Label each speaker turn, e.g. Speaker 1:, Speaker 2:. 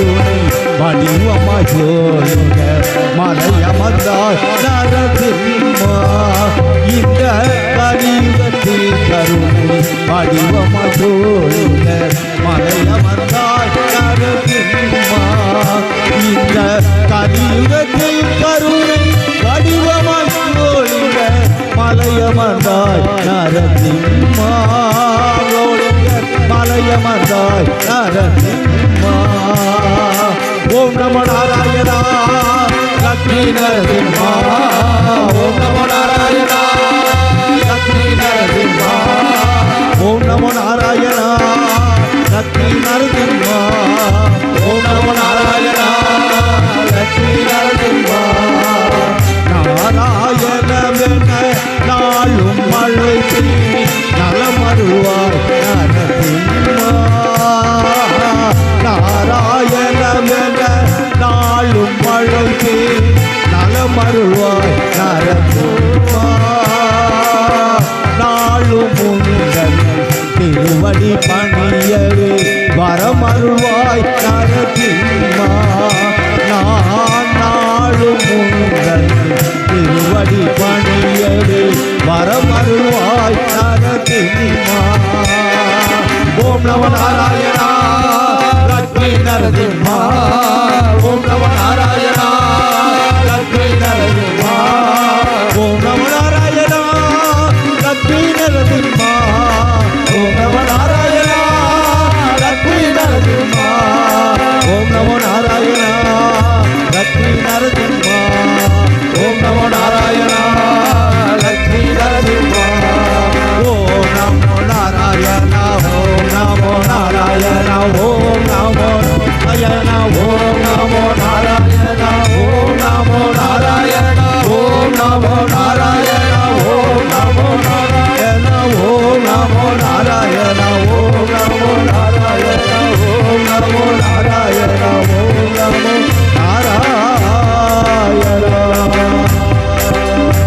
Speaker 1: கருணை வடிவமாய் ஜோலிக்க மலையமர்ந்தாய் நரசிம்மா. இந்த கலியுகத்தில் கருணை வடிவமாய் ஜோலிக்க மலையமர்ந்தாய் நரசிம்மா. இந்த கலியுகத்தில் கருணை வடிவமாய் ஜோலிக்க மலையமர்ந்தாய் நரசிம்மா. மலையமர்ந்தாய் நரசிம்மா. ஓம் நமோ நாராயணா லக்ஷ்மி நரசிம்மா. ஓம் நமோ நாராயணா லக்ஷ்மி நரசிம்மா. ஓம் நமோ நாராயணா லக்ஷ்மி நரசிம்மா. ஓம் நமோ நாராயணா லக்ஷ்மி நரசிம்மா. நாராயணமென நாளும் மழை பெய்தி நலமருள்வாய் நரசிம்மா. நாராயணமென நாளும் மழை பெய்தி நலமருள்வாய் நரசிம்மா. நாளும் உங்கள் திருவடி பணியவே வரமருள்வாய் நரசிம்மா. நான் நாளும் உங்கள் திருவடி பணியவே வரமருள்வாய் நரசிம்மா. ஓம் நமோ நாராயணா லக்ஷ்மி நரசிம்மா. ஓம் நமோ நாராயணா லக்ஷ்மி நரசிம்மா. ஓம் நமோ நாராயணா லக்ஷ்மி நரசிம்மா. ஓம் நமோ நாராயணா லக்ஷ்மி நரசிம்மா. ஓம் நமோ நாராயணா லக்ஷ்மி நரசிம்மா. ஓம் நமோ நாராயணா லக்ஷ்மி நரசிம்மா. ஓம் நமோ நாராயணா. ஓம் நமோ நாராயணா. ஓம் நமோ நாராயணா. ஓம் நமோ நாராயணா. ஓம் நமோ நாராயணா. ஓம் நமோ